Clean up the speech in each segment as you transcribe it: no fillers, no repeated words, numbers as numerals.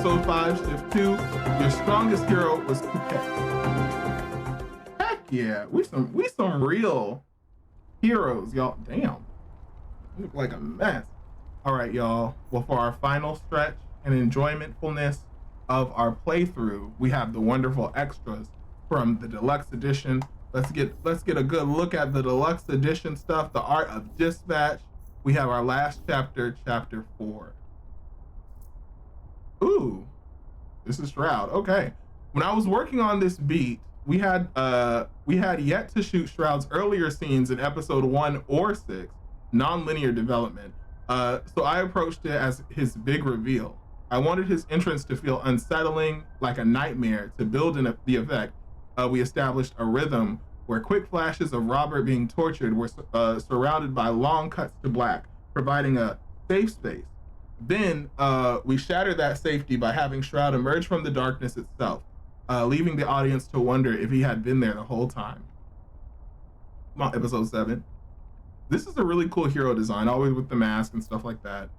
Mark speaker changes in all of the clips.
Speaker 1: Episode 5, Shift 2, your strongest hero was Kuket. Heck yeah, we some real heroes, y'all. Damn, you look like a mess. All right, y'all. Well, for our final stretch and enjoymentfulness of our playthrough, we have the wonderful extras from the deluxe edition. Let's get a good look at the deluxe edition stuff. The Art of Dispatch. We have our last chapter, chapter 4. Ooh, this is Shroud. Okay. When I was working on this beat, we had yet to shoot Shroud's earlier scenes in episode 1 or 6, non-linear development. So I approached it as his big reveal. I wanted his entrance to feel unsettling, like a nightmare. To build in the effect, we established a rhythm where quick flashes of Robert being tortured were surrounded by long cuts to black, providing a safe space. Then we shattered that safety by having Shroud emerge from the darkness itself, leaving the audience to wonder if he had been there the whole time. Come on, episode 7. This is a really cool hero design, always with the mask and stuff like that.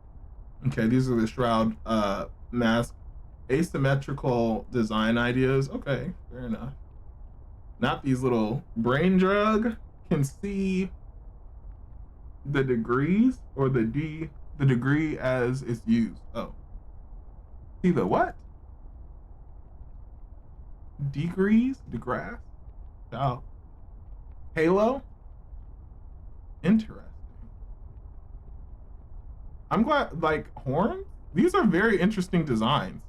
Speaker 1: Okay, these are the Shroud mask asymmetrical design ideas. Okay, fair enough. Not these little brain drug can see the degrees or the degree as it's used. Oh, see the what? Degrees, degrass. Oh, halo. Interesting. I'm glad, like, horns? These are very interesting designs.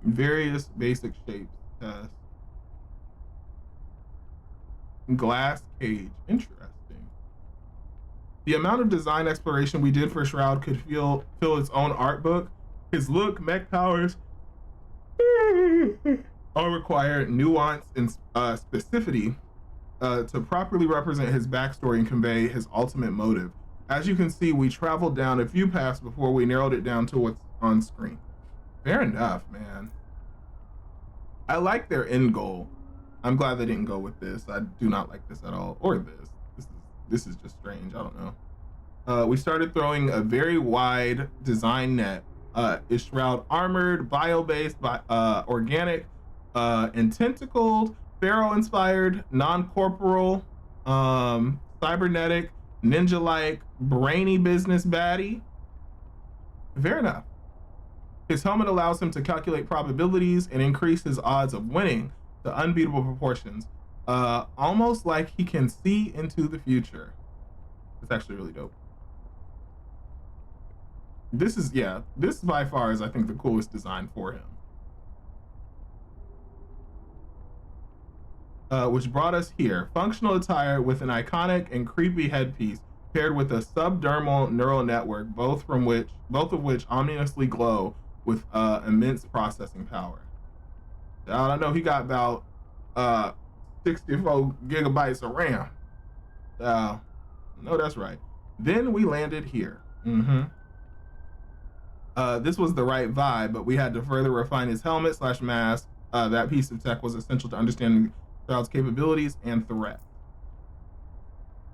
Speaker 1: Various basic shapes. Glass cage. Interesting. The amount of design exploration we did for Shroud could fill its own art book. His look, mech powers, all require nuance and specificity to properly represent his backstory and convey his ultimate motive. As you can see, we traveled down a few paths before we narrowed it down to what's on screen. Fair enough, man. I like their end goal. I'm glad they didn't go with this. I do not like this at all, or this. This is just strange. I don't know. We started throwing a very wide design net. Is Shroud armored, bio-based, organic, and tentacled, pharaoh-inspired, non-corporal, cybernetic, ninja-like, brainy business baddie? Fair enough. His helmet allows him to calculate probabilities and increase his odds of winning to unbeatable proportions. Almost like he can see into the future. It's actually really dope. This by far is, I think, the coolest design for him. Which brought us here. Functional attire with an iconic and creepy headpiece paired with a subdermal neural network, both of which ominously glow with immense processing power. I know he got about 64 gigabytes of RAM. No, that's right. Then we landed here. This was the right vibe, but we had to further refine his helmet / mask. That piece of tech was essential to understanding Shroud's capabilities and threat.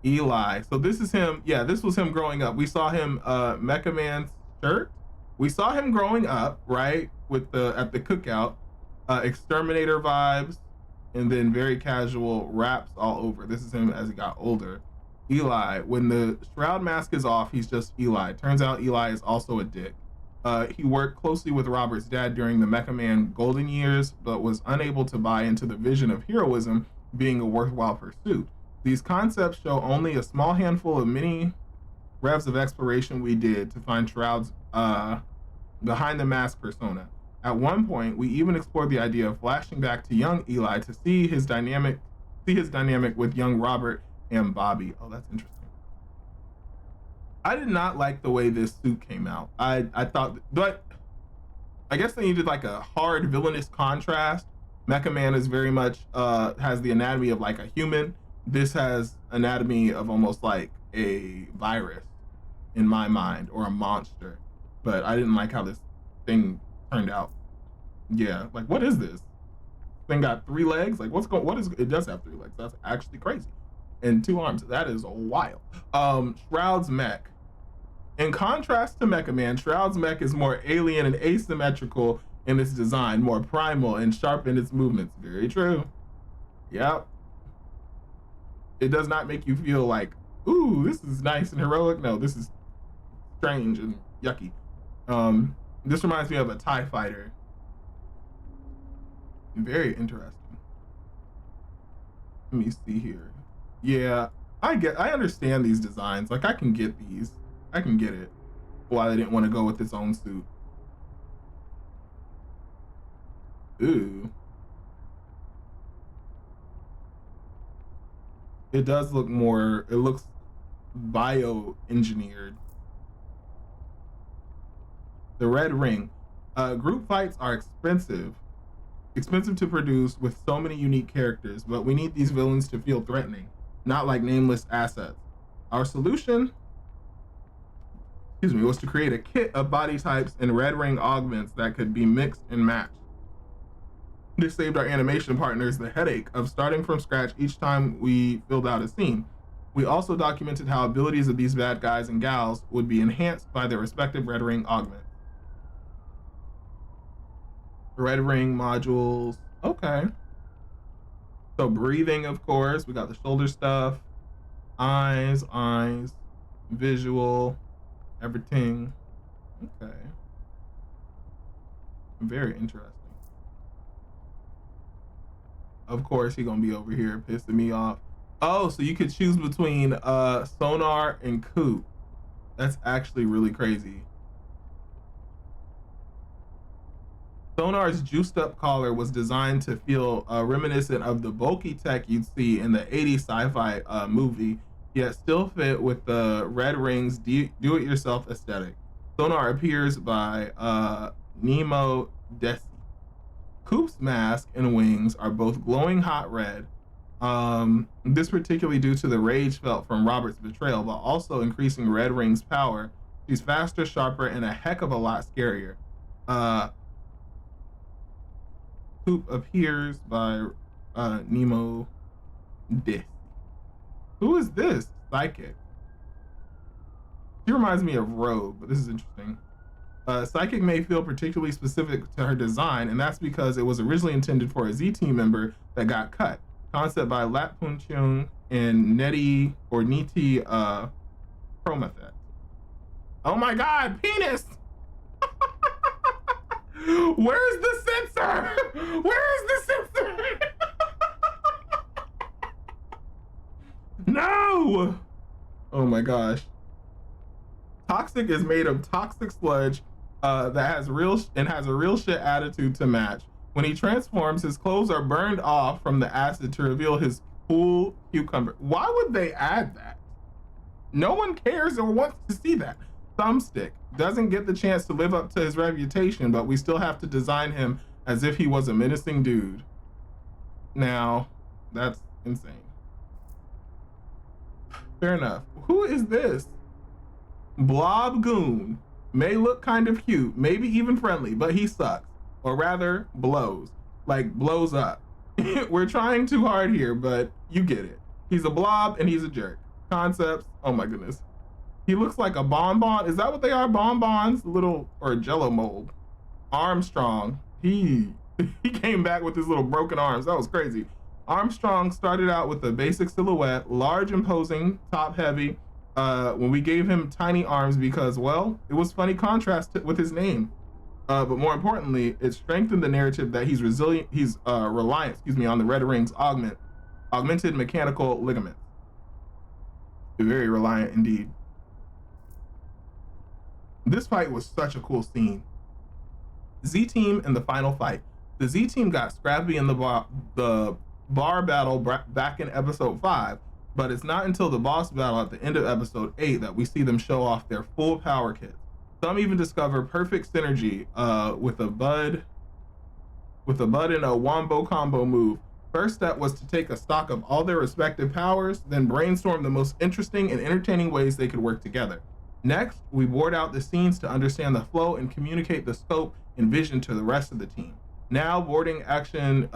Speaker 1: Eli. So this is him. Yeah, this was him growing up. We saw him Mecha Man's shirt. We saw him growing up, right? At the cookout. Exterminator vibes, and then very casual raps all over. This is him as he got older. Eli, when the Shroud mask is off, he's just Eli. Turns out Eli is also a dick. He worked closely with Robert's dad during the Mecha Man golden years, but was unable to buy into the vision of heroism being a worthwhile pursuit. These concepts show only a small handful of many revs of exploration we did to find Shroud's behind the mask persona. At one point, we even explored the idea of flashing back to young Eli to see his dynamic with young Robert and Bobby. Oh, that's interesting. I did not like the way this suit came out. I thought, but I guess they needed like a hard villainous contrast. Mecha Man is very much has the anatomy of like a human. This has anatomy of almost like a virus in my mind, or a monster. But I didn't like how this thing turned out. Yeah, like, what is this thing? Got 3 legs? Like, it does have 3 legs. That's actually crazy. And 2 arms. That is wild. Shroud's mech In contrast to Mecha Man, Shroud's mech is more alien and asymmetrical in its design, more primal and sharp in its movements. Very true. Yep. It does not make you feel like, ooh, this is nice and heroic. No, this is strange and yucky. This reminds me of a TIE fighter. Very interesting. Let me see here. Yeah, I understand these designs. Like, I can get these. I can get it. Why they didn't want to go with its own suit. Ooh. It does look more, it looks bio-engineered. The Red Ring. Group fights are expensive to produce with so many unique characters, but we need these villains to feel threatening, not like nameless assets. Our solution, was to create a kit of body types and Red Ring augments that could be mixed and matched. This saved our animation partners the headache of starting from scratch each time we filled out a scene. We also documented how abilities of these bad guys and gals would be enhanced by their respective Red Ring augments. Red Ring modules. Okay. So breathing, of course. We got the shoulder stuff. Eyes, visual, everything. Okay. Very interesting. Of course, he's gonna be over here pissing me off. Oh, so you could choose between Sonar and Coop. That's actually really crazy. Sonar's juiced up collar was designed to feel reminiscent of the bulky tech you'd see in the 80s sci-fi movie, yet still fit with the Red Ring's do-it-yourself aesthetic. Sonar appears by Nemo Desi. Coop's mask and wings are both glowing hot red. This particularly due to the rage felt from Robert's betrayal, but also increasing Red Ring's power. She's faster, sharper, and a heck of a lot scarier. Coop appears by Nemo Desi. Who is this? Psychic. She reminds me of Rogue, but this is interesting. Psychic may feel particularly specific to her design, and that's because it was originally intended for a Z-Team member that got cut. Concept by Lat Pun Chung and Neti Promethet. Oh my god, penis! Where's the sensor? Where is the sensor? No! Oh my gosh. Toxic is made of toxic sludge that has a real shit attitude to match. When he transforms, his clothes are burned off from the acid to reveal his cool cucumber. Why would they add that? No one cares or wants to see that. Thumbstick doesn't get the chance to live up to his reputation, but we still have to design him as if he was a menacing dude. Now, that's insane. Fair enough. Who is this? Blob Goon. May look kind of cute, maybe even friendly, but he sucks. Or rather, blows. Like, blows up. We're trying too hard here, but you get it. He's a blob and he's a jerk. Concepts, oh my goodness. He looks like a bonbon. Is that what they are? Bonbons? Little, or a jello mold. Armstrong. He came back with his little broken arms. That was crazy. Armstrong started out with a basic silhouette, large, imposing, top heavy, when we gave him tiny arms because, well, it was funny contrast with his name. But more importantly, it strengthened the narrative that he's reliant, on the Red Ring's augmented mechanical ligaments. Very reliant indeed. This fight was such a cool scene. Z-Team in the final fight. The Z-Team got scrappy in the bar battle back in episode 5, but it's not until the boss battle at the end of episode 8 that we see them show off their full power kits. Some even discover perfect synergy with a bud and a wombo combo move. First step was to take a stock of all their respective powers, then brainstorm the most interesting and entertaining ways they could work together. Next, we board out the scenes to understand the flow and communicate the scope and vision to the rest of the team. Now boarding action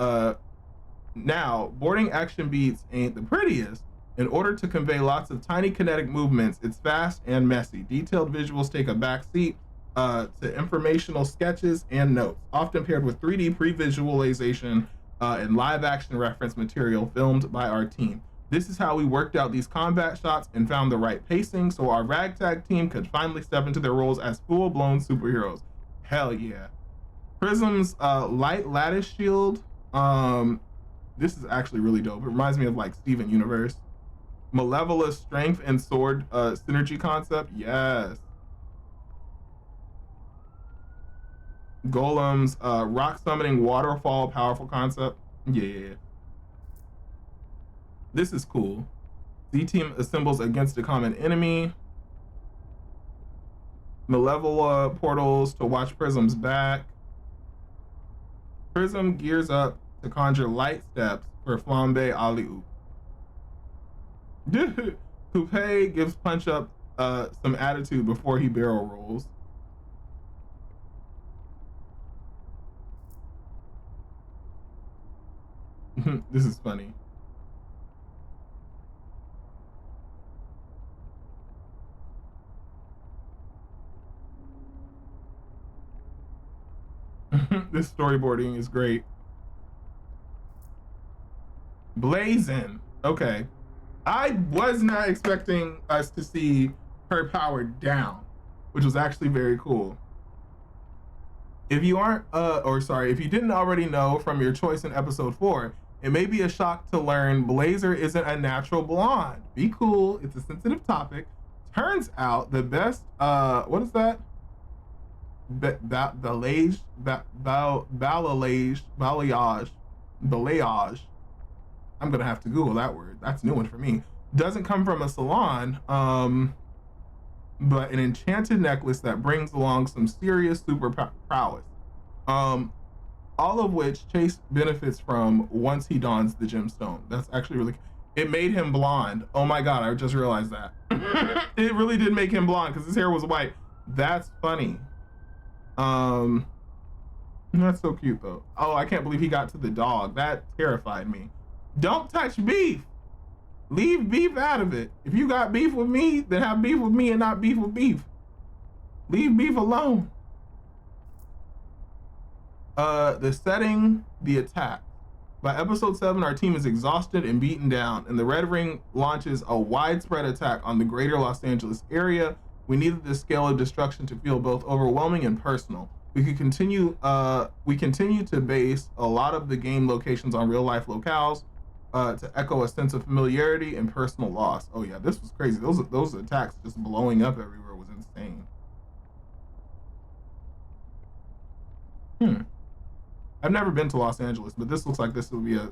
Speaker 1: beats ain't the prettiest, In order to convey lots of tiny kinetic movements, it's fast and messy. Detailed visuals take a back seat to informational sketches and notes, often paired with 3D pre-visualization and live action reference material filmed by our team. This is how we worked out these combat shots and found the right pacing so our ragtag team could finally step into their roles as full-blown superheroes. Hell yeah. Prism's light lattice shield. This is actually really dope. It reminds me of like Steven Universe. Malevola's strength and sword synergy concept. Yes. Golem's rock summoning waterfall powerful concept. Yeah. This is cool. Z-Team assembles against a common enemy. Malevola portals to watch Prism's back. Prism gears up to conjure light steps for Flambe alley-oop. Coupe gives Punch Up some attitude before he barrel rolls. This is funny. This storyboarding is great. Blazin'. Okay. I was not expecting us to see her power down, which was actually very cool. If you aren't, if you didn't already know from your choice in episode 4, it may be a shock to learn Blazer isn't a natural blonde. Be cool. It's a sensitive topic. Turns out the best, what is that? Balayage. I'm gonna have to Google that word. That's a new one for me. Doesn't come from a salon, but an enchanted necklace that brings along some serious super prowess. All of which Chase benefits from once he dons the gemstone. That's actually really. It made him blonde. Oh my god! I just realized that. It really did make him blonde because his hair was white. That's funny. That's so cute though. Oh, I can't believe he got to the dog. That terrified me. Don't touch beef. Leave beef out of it. If you got beef with me, then have beef with me and not beef with beef. Leave beef alone. The setting, the attack. By episode 7, our team is exhausted and beaten down, and the Red Ring launches a widespread attack on the greater Los Angeles area. We needed this scale of destruction to feel both overwhelming and personal. We continue to base a lot of the game locations on real life locales to echo a sense of familiarity and personal loss. Oh yeah, this was crazy. Those attacks just blowing up everywhere was insane. I've never been to Los Angeles, but this looks like this would be a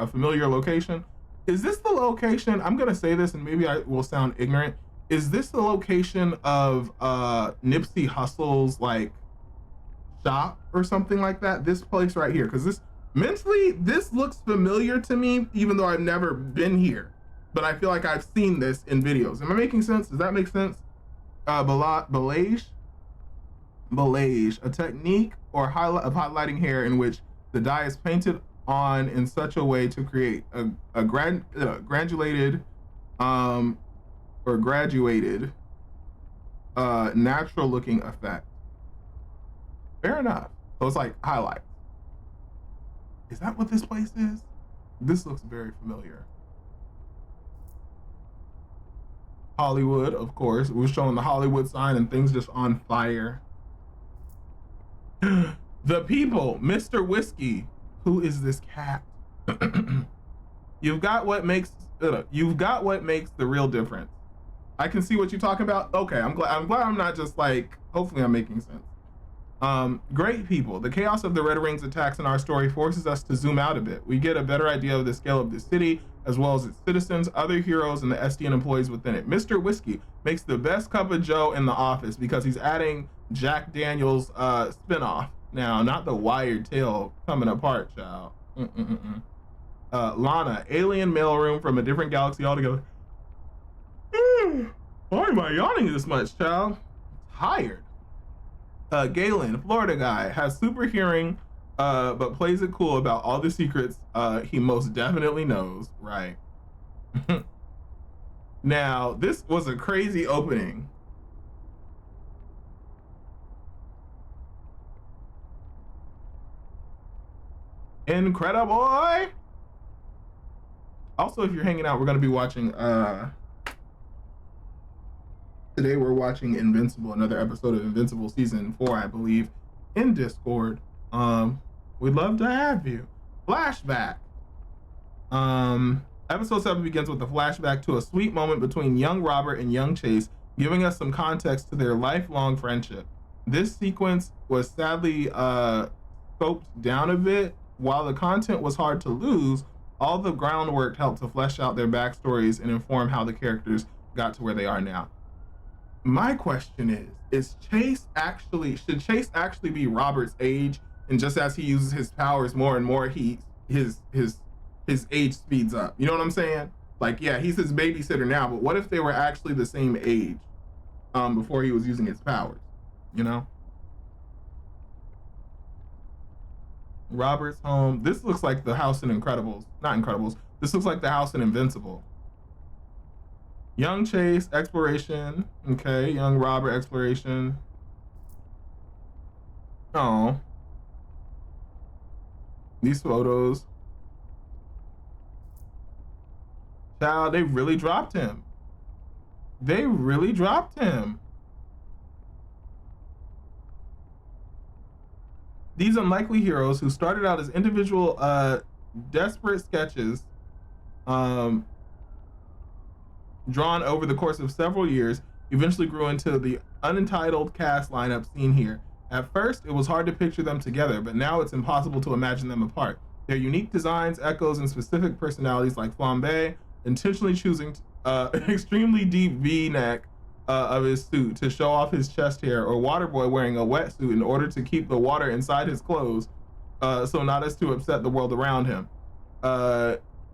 Speaker 1: familiar location. Is this the location? I'm gonna say this, and maybe I will sound ignorant. Is this the location of Nipsey Hussle's like shop or something like that? This place right here, because this looks familiar to me, even though I've never been here. But I feel like I've seen this in videos. Am I making sense? Does that make sense? Balayage, a technique or highlighting hair in which the dye is painted on in such a way to create a graduated natural looking effect. Fair enough. So it's like highlights. Is that what this place is? This looks very familiar. Hollywood, of course. It was showing the Hollywood sign and things just on fire. The people, Mr. Whiskey. Who is this cat? You've got what makes the real difference. I can see what you're talking about. Okay, I'm glad I'm not just like, hopefully I'm making sense. Great people. The chaos of the Red Ring's attacks in our story forces us to zoom out a bit. We get a better idea of the scale of the city, as well as its citizens, other heroes, and the SDN employees within it. Mr. Whiskey makes the best cup of joe in the office because he's adding Jack Daniels spinoff. Now, not the Wired Tale coming apart, child. Lana, alien mailroom from a different galaxy altogether. Why am I yawning this much, child? Tired. Galen, Florida guy, has super hearing, but plays it cool about all the secrets he most definitely knows, right? Now, this was a crazy opening. Incredible. Also, if you're hanging out, we're going to be watching today we're watching Invincible, another episode of Invincible season 4, I believe, in Discord. We'd love to have you. Flashback. Episode 7 begins with a flashback to a sweet moment between young Robert and young Chase, giving us some context to their lifelong friendship. This sequence was sadly scoped down a bit. While the content was hard to lose, all the groundwork helped to flesh out their backstories and inform how the characters got to where they are now. My question is should Chase actually be Robert's age? And just as he uses his powers more and more, his age speeds up. You know what I'm saying? Like, yeah, he's his babysitter now, but what if they were actually the same age before he was using his powers? You know? Robert's home. This looks like the house in Incredibles. Not Incredibles. This looks like the house in Invincible. Young Chase, exploration. Okay, young Robert, exploration. Oh. These photos. Child, they really dropped him. They really dropped him. These unlikely heroes who started out as individual desperate sketches drawn over the course of several years eventually grew into the unentitled cast lineup seen here. At first, it was hard to picture them together, but now it's impossible to imagine them apart. Their unique designs, echoes, and specific personalities like Flambe intentionally choosing an extremely deep V-neck of his suit to show off his chest hair, or Waterboy wearing a wetsuit in order to keep the water inside his clothes so not as to upset the world around him.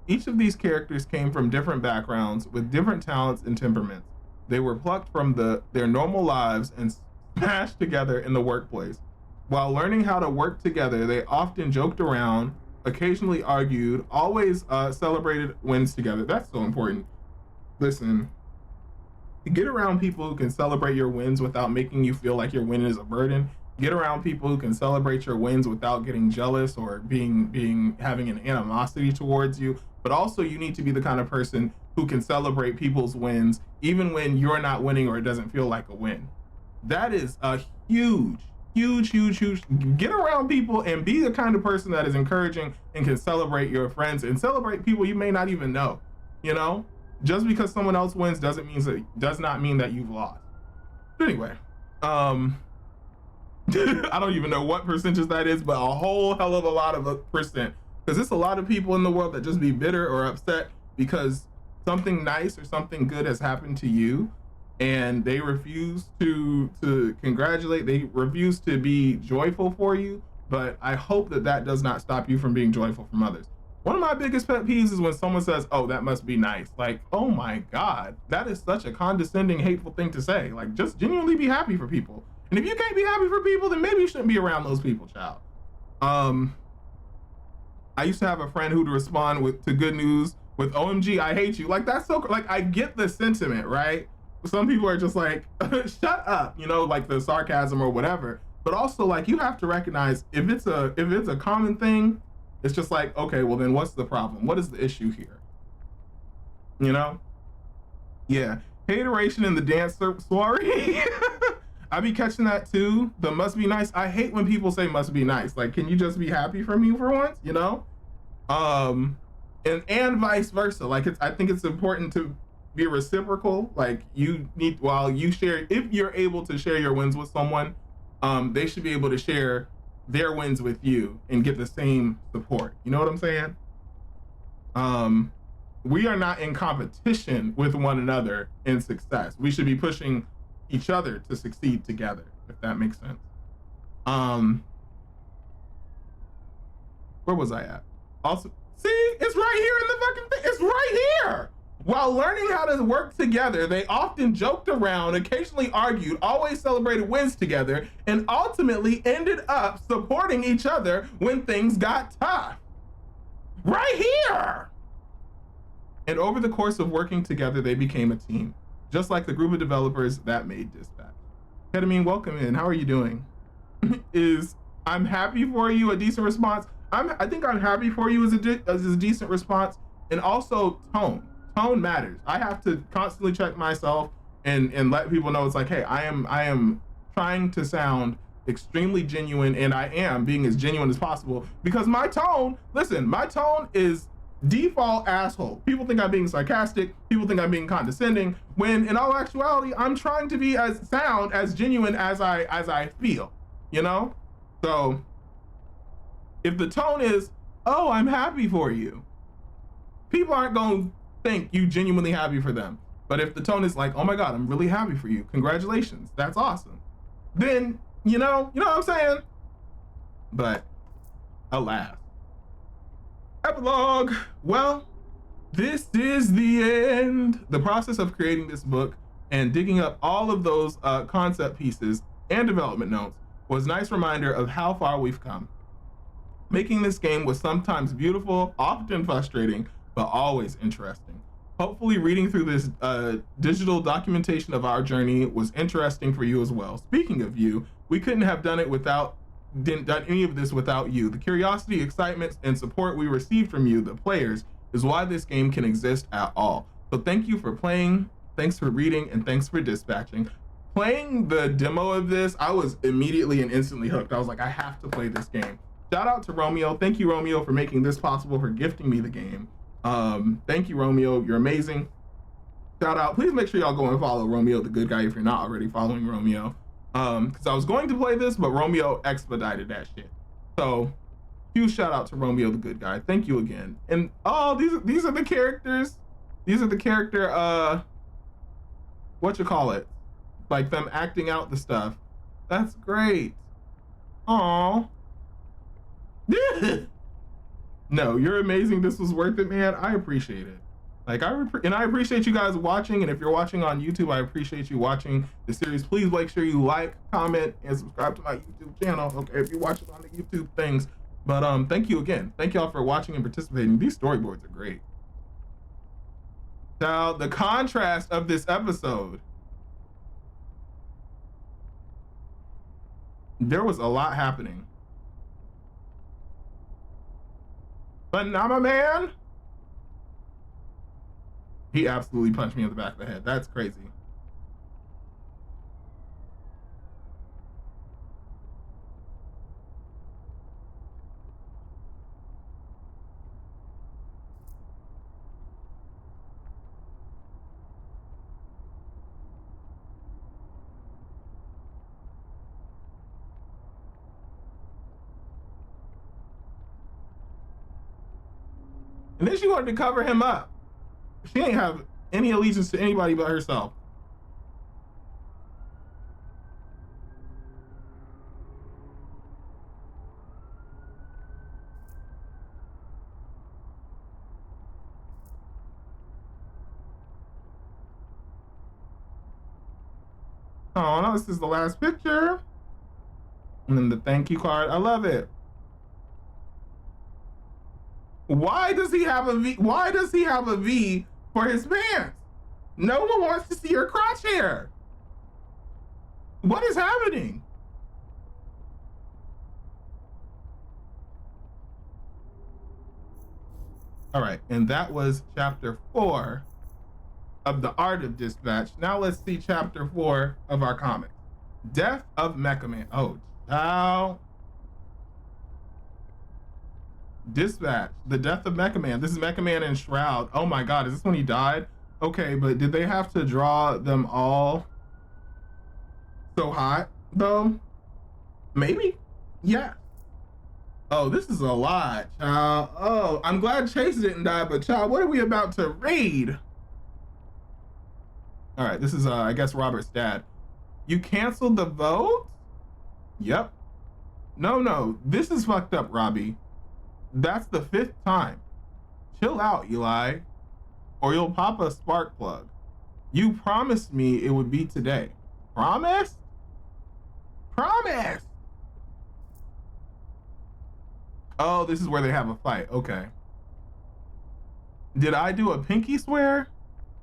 Speaker 1: Each of these characters came from different backgrounds with different talents and temperaments. They were plucked from their normal lives and smashed together in the workplace. While learning how to work together, they often joked around, occasionally argued, always celebrated wins together. That's so important. Listen, get around people who can celebrate your wins without making you feel like your win is a burden. Get around people who can celebrate your wins without getting jealous or having an animosity towards you. But also, you need to be the kind of person who can celebrate people's wins even when you're not winning or it doesn't feel like a win. That is a huge. Get around people and be the kind of person that is encouraging and can celebrate your friends and celebrate people you may not even know. You know, just because someone else wins does not mean that you've lost. But anyway, I don't even know what percentage that is, but a whole hell of a lot of a percent. Because there's a lot of people in the world that just be bitter or upset because something nice or something good has happened to you, and they refuse to congratulate. They refuse to be joyful for you. But I hope that does not stop you from being joyful from others. One of my biggest pet peeves is when someone says, "Oh, that must be nice." Like, oh my God, that is such a condescending, hateful thing to say. Like, just genuinely be happy for people. And if you can't be happy for people, then maybe you shouldn't be around those people, child. I used to have a friend who'd respond to good news with "OMG, I hate you." Like, that's so, like, I get the sentiment, right? Some people are just like, shut up, you know, like the sarcasm or whatever. But also, like, you have to recognize if it's a common thing, it's just like, okay, well then what's the problem? What is the issue here? You know? Yeah. Hateration in the dance soiree. I be catching that too. The must be nice. I hate when people say must be nice. Like, can you just be happy for me for once? You know? And vice versa. Like, I think it's important to be reciprocal. Like, if you're able to share your wins with someone, they should be able to share their wins with you and get the same support. You know what I'm saying? We are not in competition with one another in success. We should be pushing each other to succeed together, if that makes sense. Where was I at? Also, see, it's right here in the fucking thing. It's right here. While learning how to work together, they often joked around, occasionally argued, always celebrated wins together, and ultimately ended up supporting each other when things got tough. Right here. And over the course of working together, they became a team, just like the group of developers that made Dispatch. Ketamine, welcome in. How are you doing? Is I'm happy for you a decent response? I think I'm happy for you as a decent response. And also tone matters. I have to constantly check myself and let people know it's like, hey, I am trying to sound extremely genuine, and I am being as genuine as possible, because my tone is default asshole. People think I'm being sarcastic, people think I'm being condescending, when in all actuality I'm trying to be as sound, as genuine as I feel, you know? So if the tone is, oh, I'm happy for you, people aren't going to think you genuinely happy for them. But if the tone is like, oh my God, I'm really happy for you, congratulations, that's awesome, then you know what I'm saying? But alas. Epilogue. Well, this is the end. The process of creating this book and digging up all of those concept pieces and development notes was a nice reminder of how far we've come. Making this game was sometimes beautiful, often frustrating, but always interesting. Hopefully reading through this digital documentation of our journey was interesting for you as well. Speaking of you, we couldn't have done any of this without you. The curiosity, excitement, and support we received from you, the players, is why this game can exist at all. So thank you for playing, thanks for reading, and thanks for dispatching. Playing the demo of this, I was immediately and instantly hooked. I was like, I have to play this game. Shout out to Romeo. Thank you, Romeo, for making this possible, for gifting me the game. Thank you, Romeo. You're amazing. Shout out. Please make sure y'all go and follow Romeo the Good Guy if you're not already following Romeo. Because I was going to play this, but Romeo expedited that shit. So huge shout out to Romeo the Good Guy. Thank you again. And oh, these are the characters. These are the character what you call it? Like them acting out the stuff. That's great. Aw. No, you're amazing. This was worth it, man. I appreciate it. Like I appreciate you guys watching, and if you're watching on YouTube, I appreciate you watching the series. Please make sure you like, comment, and subscribe to my YouTube channel, okay, if you're watching on the YouTube things. But thank you again. Thank y'all for watching and participating. These storyboards are great. Now, the contrast of this episode. There was a lot happening. But now my man, he absolutely punched me in the back of the head. That's crazy. And then she wanted to cover him up. She ain't have any allegiance to anybody but herself. Oh no, this is the last picture. And then the thank you card. I love it. Why does he have a V? Why does he have a V for his pants? No one wants to see your crotch hair. What is happening? All right, and that was chapter 4 of The Art of Dispatch. Now let's see chapter 4 of our comic. Death of Mecha Man. Oh, wow. Dispatch, the death of Mecha Man. This is Mecha Man in Shroud. Oh my God, is this when he died? Okay, but did they have to draw them all so hot though? Maybe. Yeah. Oh, this is a lot, child. Oh, I'm glad Chase didn't die, but child, what are we about to read? All right, this is I guess Robert's dad. You canceled the vote? Yep. No, this is fucked up, Robbie. That's the 5th time. Chill out, Eli, or you'll pop a spark plug. You promised me it would be today. Promise? Promise! Oh, this is where they have a fight. Okay. Did I do a pinky swear?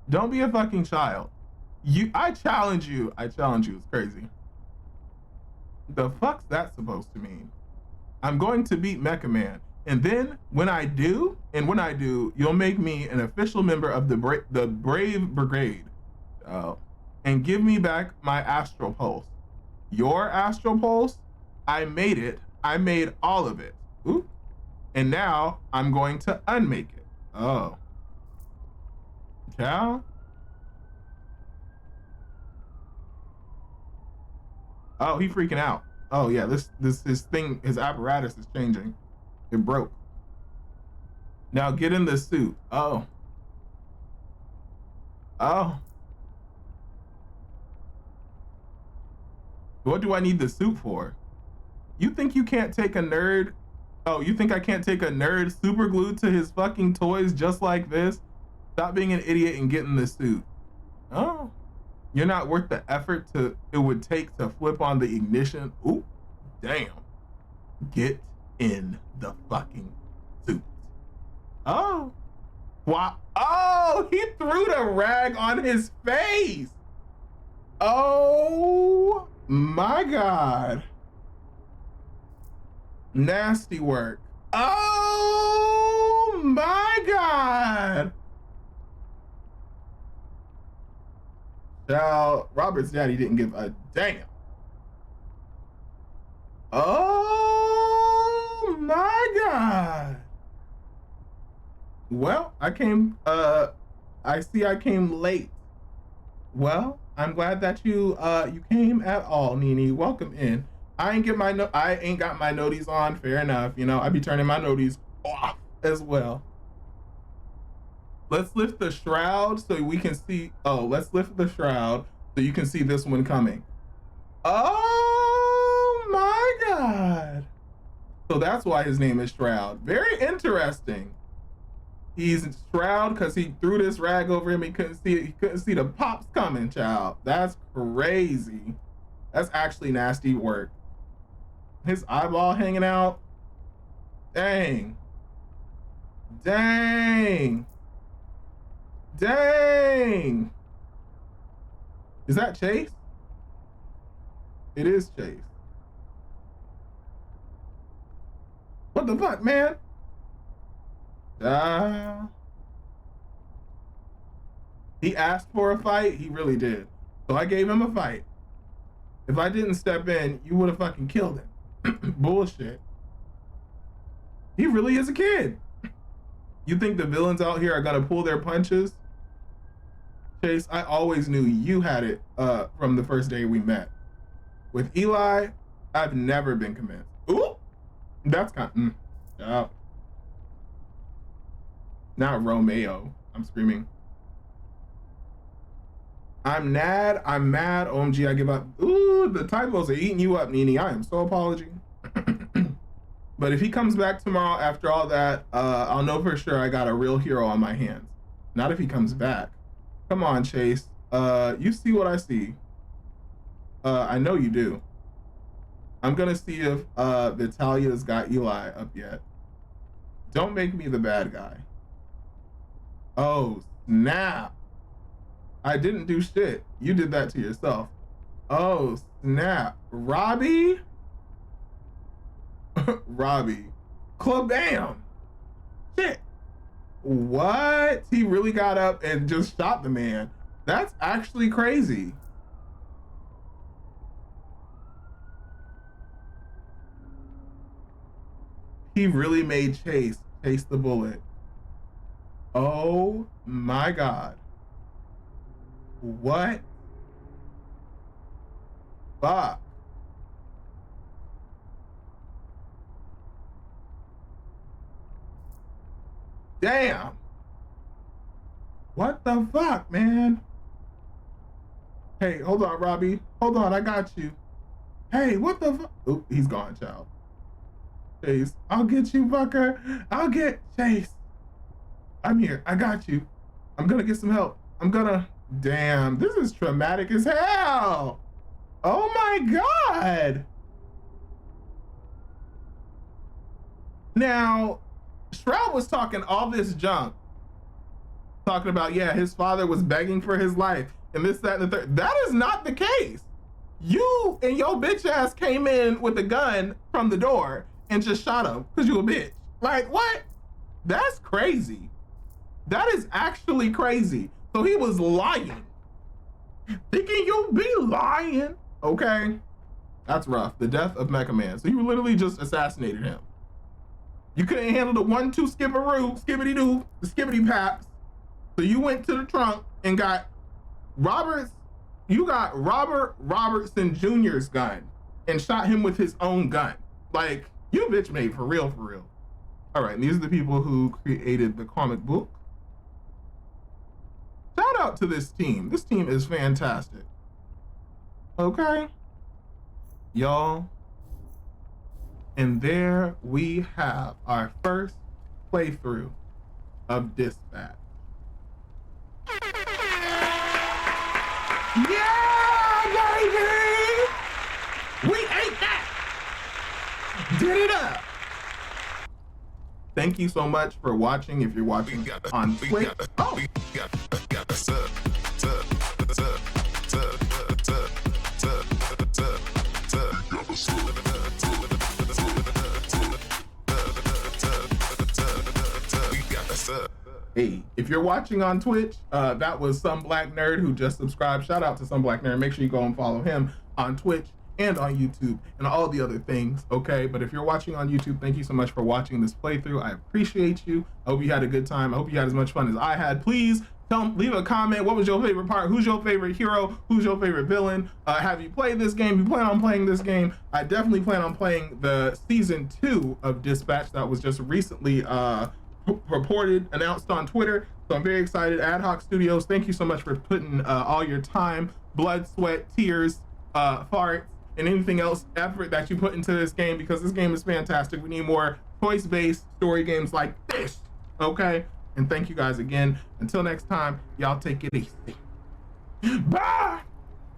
Speaker 1: Don't be a fucking child. I challenge you. I challenge you. It's crazy. The fuck's that supposed to mean? I'm going to beat Mecha Man. And then when I do, you'll make me an official member of the Brave Brigade. And give me back my Astral Pulse. Your Astral Pulse, I made it. I made all of it. Ooh. And now I'm going to unmake it. Oh. Yeah. Oh, he freaking out. Oh yeah, his thing, his apparatus is changing. It broke. Now get in the suit. Oh. Oh. What do I need the suit for? You think you can't take a nerd? Oh, you think I can't take a nerd super glued to his fucking toys just like this? Stop being an idiot and get in the suit. Oh. You're not worth the effort it would take to flip on the ignition. Ooh, damn. Get in the fucking suit. Oh. Wow. Oh, he threw the rag on his face. Oh my God. Nasty work. Oh my God. Now, Robert's daddy didn't give a damn. Oh my God. Well, I came late. Well, I'm glad that you came at all, Nene. Welcome in. I ain't got my noties on, fair enough. You know, I be turning my noties off as well. Let's lift the shroud so we can see. Oh, let's lift the shroud so you can see this one coming. Oh my God. So that's why his name is Shroud. Very interesting. He's Shroud because he threw this rag over him. He couldn't see it. He couldn't see the pops coming, child. That's crazy. That's actually nasty work. His eyeball hanging out. Dang. Dang. Dang. Is that Chase? It is Chase. What the fuck, man? He asked for a fight. He really did. So I gave him a fight. If I didn't step in, you would have fucking killed him. Bullshit. He really is a kid. You think the villains out here are gonna pull their punches? Chase, I always knew you had it from the first day we met. With Eli, I've never been convinced. Ooh, that's kind of, not Romeo. I'm screaming. I'm mad. OMG, I give up. Ooh, the typos are eating you up, Nene. I am so apology. But if he comes back tomorrow after all that, I'll know for sure I got a real hero on my hands. Not if he comes back. Come on, Chase. You see what I see. I know you do. I'm gonna see if Vitalia's got Eli up yet. Don't make me the bad guy. Oh, snap. I didn't do shit. You did that to yourself. Oh, snap. Robbie? Robbie. Clubam. Shit. What? He really got up and just shot the man. That's actually crazy. He really made Chase the bullet. Oh my God. What? Fuck. Damn. What the fuck, man? Hey, hold on, Robbie. Hold on, I got you. Hey, what the fuck? Oop, he's gone, child. Chase, I'll get you, fucker. I'll get Chase. I'm here. I got you. I'm gonna get some help. Damn, this is traumatic as hell. Oh my God. Now, Shroud was talking all this junk talking about, yeah, his father was begging for his life and this, that, and the third. That is not the case. You and your bitch ass came in with a gun from the door and just shot him because you a bitch. Like, what? That's crazy. That is actually crazy. So he was lying. Thinking you'll be lying. Okay. That's rough. The death of Mecha Man. So you literally just assassinated him. You couldn't handle the 1-2 skipperoo, skibbity doo, the skibbity paps. So you went to the trunk and got Robert Robertson Jr.'s gun and shot him with his own gun. Like, you bitch made for real, for real. All right, and these are the people who created the comic book. Shout out to this team. This team is fantastic. Okay, y'all. And there we have our first playthrough of Dispatch. Yeah, baby! We ate that! Did it up! Thank you so much for watching. If you're watching on Twitch, hey, if you're watching on Twitch, that was Some Black Nerd who just subscribed. Shout out to Some Black Nerd. Make sure you go and follow him on Twitch and on YouTube and all the other things, okay? But if you're watching on YouTube, thank you so much for watching this playthrough. I appreciate you. I hope you had a good time. I hope you had as much fun as I had. Please leave a comment. What was your favorite part? Who's your favorite hero? Who's your favorite villain? Have you played this game? You plan on playing this game? I definitely plan on playing the season 2 of Dispatch that was just recently announced on Twitter. So I'm very excited. Ad Hoc Studios, thank you so much for putting all your time, blood, sweat, tears, farts, and anything else effort that you put into this game, because this game is fantastic. We need more choice-based story games like this, okay? And thank you guys again. Until next time, y'all take it easy. Bye!